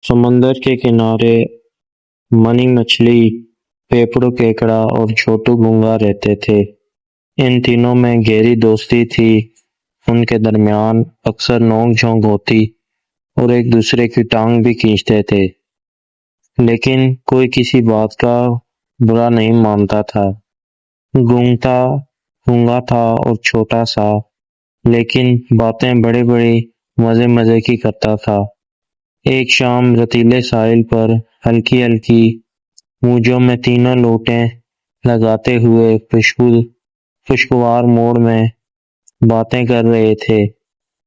سمندر کے کنارے منی مچھلی، پیپڑو کیکڑا اور چھوٹو گونگا رہتے تھے۔ ان تینوں میں گہری دوستی تھی۔ ان کے درمیان اکثر نوک جھونک ہوتی اور ایک دوسرے کی ٹانگ بھی کھینچتے تھے، لیکن کوئی کسی بات کا برا نہیں مانتا تھا۔ گونگا تھا اور چھوٹا سا، لیکن باتیں بڑی بڑی مزے کی کرتا تھا۔ ایک شام رتیلے ساحل پر ہلکی ہلکی موجوں میں تینوں لوٹیں لگاتے ہوئے خوشگوار موڑ میں باتیں کر رہے تھے۔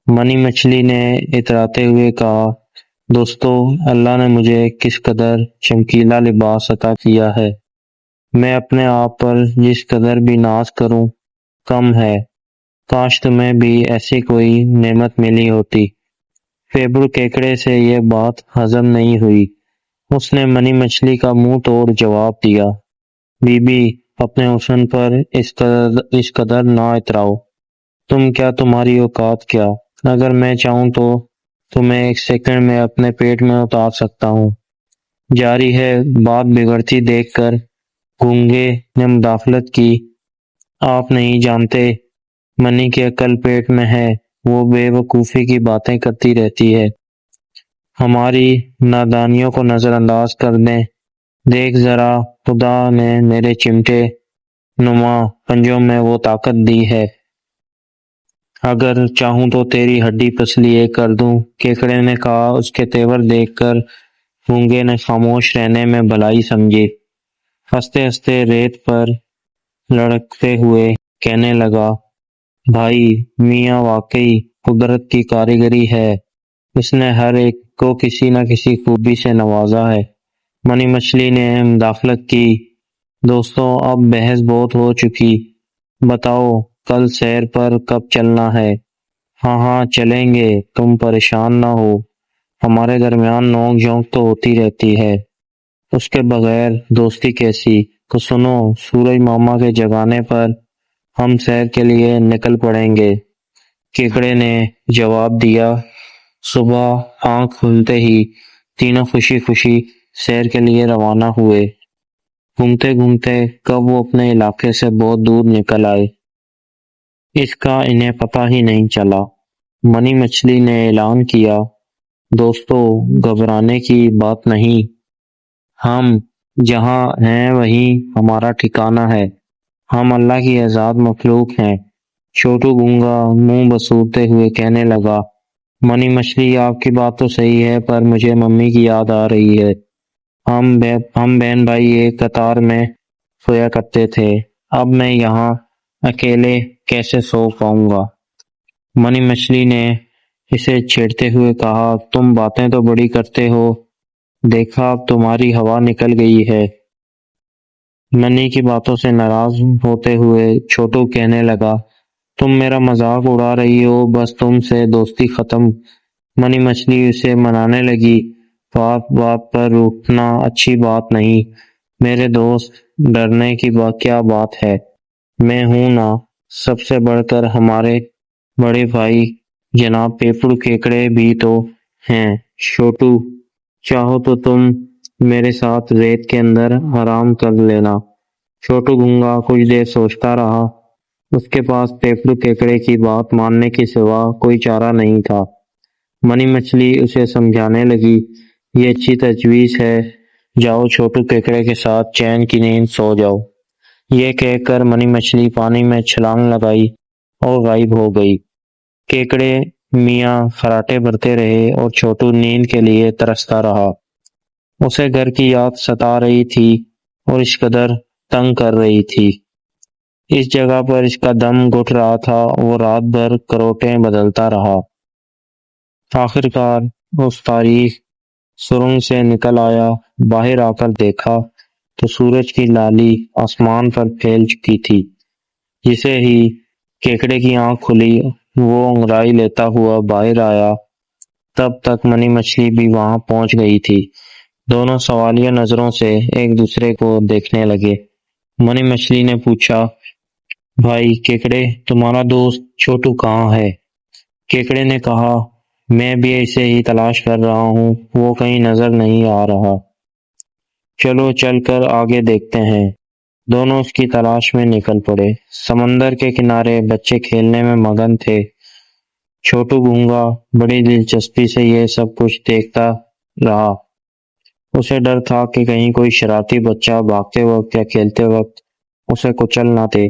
منی مچھلی نے اتراتے ہوئے کہا، دوستو، اللہ نے مجھے کس قدر چمکیلا لباس عطا کیا ہے۔ میں اپنے آپ پر جس قدر بھی ناز کروں کم ہے۔ کاش تمہیں بھی ایسی کوئی نعمت ملی ہوتی۔ پیپڑو کیکڑے سے یہ بات ہضم نہیں ہوئی۔ اس نے منی مچھلی کا منہ توڑ جواب دیا، بی بی، اپنے حسن پر اس قدر نہ اتراؤ۔ تمہاری اوقات کیا؟ اگر میں چاہوں تو تمہیں ایک سیکنڈ میں اپنے پیٹ میں اتار سکتا ہوں۔ جاری ہے بات بگڑتی دیکھ کر گونگے نے مداخلت کی، آپ نہیں جانتے، منی کی عقل پیٹ میں ہے، وہ بے وقوفی کی باتیں کرتی رہتی ہے۔ ہماری نادانیوں کو نظر انداز کر دیں۔ دیکھ ذرا، خدا نے میرے چمٹے نما پنجوں میں وہ طاقت دی ہے، اگر چاہوں تو تیری ہڈی پسلی ایک کر دوں۔ کیکڑے نے کہا۔ اس کے تیور دیکھ کر گونگے نے خاموش رہنے میں بھلائی سمجھی۔ ہنستے ہنستے ریت پر لڑکتے ہوئے کہنے لگا، بھائی میاں، واقعی قدرت کی کاریگری ہے، اس نے ہر ایک کو کسی نہ کسی خوبی سے نوازا ہے۔ منی مچھلی نے مداخلت کی، دوستو، اب بحث بہت ہو چکی، بتاؤ کل سیر پر کب چلنا ہے؟ ہاں چلیں گے، تم پریشان نہ ہو، ہمارے درمیان نوک جھونک تو ہوتی رہتی ہے، اس کے بغیر دوستی کیسی؟ تو سنو، سورج ماما کے جگانے پر ہم سیر کے لیے نکل پڑیں گے، کیکڑے نے جواب دیا۔ صبح آنکھ کھلتے ہی تینوں خوشی خوشی سیر کے لیے روانہ ہوئے۔ گھومتے گھومتے کب وہ اپنے علاقے سے بہت دور نکل آئے، اس کا انہیں پتہ ہی نہیں چلا۔ منی مچھلی نے اعلان کیا، دوستو، گھبرانے کی بات نہیں، ہم جہاں ہیں وہیں ہمارا ٹھکانہ ہے، ہم اللہ کی آزاد مخلوق ہیں۔ چھوٹو گونگا منہ بسورتے ہوئے کہنے لگا، منی مچھلی، آپ کی بات تو صحیح ہے، پر مجھے ممی کی یاد آ رہی ہے۔ ہم بہن بھائی ایک قطار میں سویا کرتے تھے، اب میں یہاں اکیلے کیسے سو پاؤں گا؟ منی مچھلی نے اسے چھیڑتے ہوئے کہا، تم باتیں تو بڑی کرتے ہو، دیکھا اب تمہاری ہوا نکل گئی ہے۔ منی کی باتوں سے ناراض ہوتے ہوئے چھوٹو کہنے لگا، تم میرا مذاق اڑا رہی ہو، بس تم سے دوستی ختم۔ منی مچھلی اسے منانے لگی، بات بات پر روٹھنا اچھی بات نہیں، میرے دوست، ڈرنے کی کیا بات ہے، میں ہوں نا، سب سے بڑھ کر ہمارے بڑے بھائی جناب پیپڑو کیکڑے بھی تو ہیں۔ چھوٹو، چاہو تو تم میرے ساتھ ریت کے اندر آرام کر لینا۔ چھوٹو گونگا کچھ دیر سوچتا رہا، اس کے پاس پیپڑو کیکڑے کی بات ماننے کے سوا کوئی چارہ نہیں تھا۔ منی مچھلی اسے سمجھانے لگی، یہ اچھی تجویز ہے، جاؤ چھوٹو کیکڑے کے ساتھ چین کی نیند سو جاؤ۔ یہ کہہ کر منی مچھلی پانی میں چھلانگ لگائی اور غائب ہو گئی۔ کیکڑے میاں خراٹے بھرتے رہے اور چھوٹو نیند کے لیے ترستا رہا۔ اسے گھر کی یاد ستا رہی تھی اور اس قدر تنگ کر رہی تھی۔ اس جگہ پر اس کا دم گھٹ رہا تھا، وہ رات بھر کروٹیں بدلتا رہا۔ آخرکار اس تاریک سرنگ سے نکل آیا۔ باہر آ کر دیکھا تو سورج کی لالی آسمان پر پھیل چکی تھی۔ جسے ہی کیکڑے کی آنکھ کھلی، وہ انگڑائی لیتا ہوا باہر آیا، تب تک منی مچھلی بھی وہاں پہنچ گئی تھی۔ دونوں سوالیہ نظروں سے ایک دوسرے کو دیکھنے لگے۔ منی مچھلی نے پوچھا، بھائی کیکڑے، تمہارا دوست چھوٹو کہاں ہے؟ کیکڑے نے کہا، میں بھی ایسے ہی تلاش کر رہا ہوں، وہ کہیں نظر نہیں آ رہا۔ چلو چل کر آگے دیکھتے ہیں۔ دونوں اس کی تلاش میں نکل پڑے۔ سمندر کے کنارے بچے کھیلنے میں مگن تھے۔ چھوٹو گونگا بڑی دلچسپی سے یہ سب کچھ دیکھتا رہا۔ اسے ڈر تھا کہ کہیں کوئی شرارتی بچہ بھاگتے وقت یا کھیلتے وقت اسے کچل نہ دے۔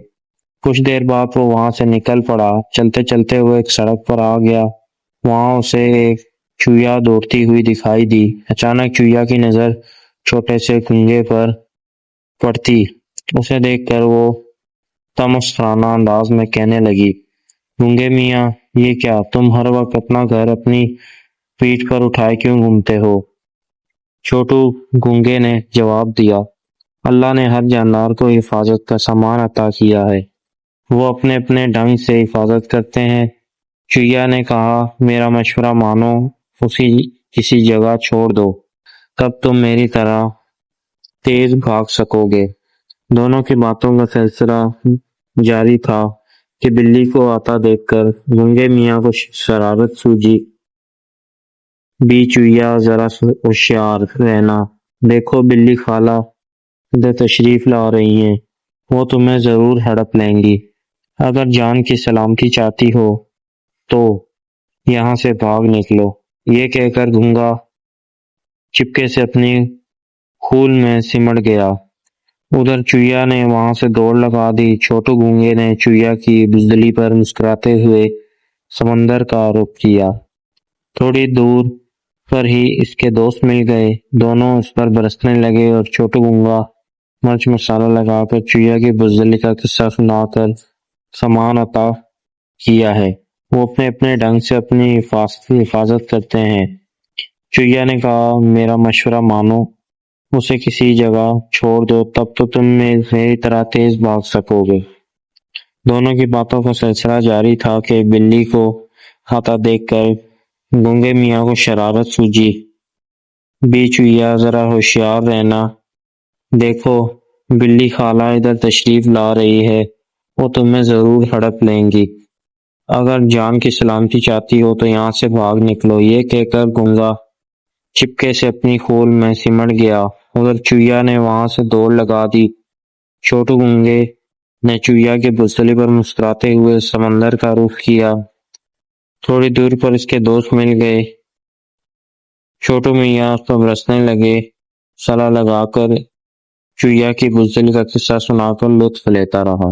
کچھ دیر بعد وہ وہاں سے نکل پڑا۔ چلتے چلتے وہ ایک سڑک پر آ گیا۔ وہاں اسے ایک چوہیا دوڑتی ہوئی دکھائی دی۔ اچانک چوہیا کی نظر چھوٹے سے گونگے پر پڑتی۔ اسے دیکھ کر وہ تمسخرانہ انداز میں کہنے لگی، گونگے میاں، یہ کیا تم ہر وقت اپنا گھر اپنی پیٹھ پر اٹھائے کیوں گھومتے ہو؟ چھوٹو گونگے نے جواب دیا، اللہ نے ہر جاندار کو حفاظت کا سامان عطا کیا ہے، وہ اپنے اپنے ڈھنگ سے حفاظت کرتے ہیں۔ چوہیا نے کہا، میرا مشورہ مانو، کسی جگہ چھوڑ دو، تب تم میری طرح تیز بھاگ سکو گے۔ دونوں کی باتوں کا سلسلہ جاری تھا کہ بلی کو آتا دیکھ کر گونگے میاں کو شرارت سوجی، بھی چوہیا ذرا ہوشیار رہنا، دیکھو بلی خالہ ادھر تشریف لا رہی ہیں، وہ تمہیں ضرور ہڑپ لیں گی، اگر جان کی سلامتی چاہتی ہو تو یہاں سے بھاگ نکلو۔ یہ کہہ کر گونگا چپکے سے اپنی خول میں سمٹ گیا۔ ادھر چوہیا نے وہاں سے دوڑ لگا دی۔ چھوٹو گونگے نے چوہیا کی بزدلی پر مسکراتے ہوئے سمندر کا رخ کیا۔ تھوڑی دور پر ہی اس کے دوست مل گئے۔ دونوں اس پر برسنے لگے اور چھوٹو گونگا مرچ مسالہ لگا کر چوہیا کی بزدلی کا قصہ سنا کر سامان عطا کیا ہے، وہ اپنے اپنے ڈھنگ سے اپنی حفاظت کرتے ہیں۔ چوہیا نے کہا، میرا مشورہ مانو، اسے کسی جگہ چھوڑ دو، تب تو تم میری طرح تیز بھاگ سکو گے۔ دونوں کی باتوں کا سلسلہ جاری تھا کہ بلی کو آتا دیکھ کر گونگے میاں کو شرارت سوجی، بھی چوہیا ذرا ہوشیار رہنا، دیکھو بلی خالہ ادھر تشریف لا رہی ہے، وہ تمہیں ضرور ہڑپ لیں گی، اگر جان کی سلامتی چاہتی ہو تو یہاں سے بھاگ نکلو۔ یہ کہہ کر گونگا چپکے سے اپنی خول میں سمٹ گیا۔ ادھر چوہیا نے وہاں سے دوڑ لگا دی۔ چھوٹو گونگے نے چوہیا کی بزدلی پر مسکراتے ہوئے سمندر کا رخ کیا۔ تھوڑی دور پر اس کے دوست مل گئے۔ چھوٹو میاں اس پر برسنے لگے، صلا لگا کر چوہیا کی بزدلی کا قصہ سنا کر لطف لیتا رہا۔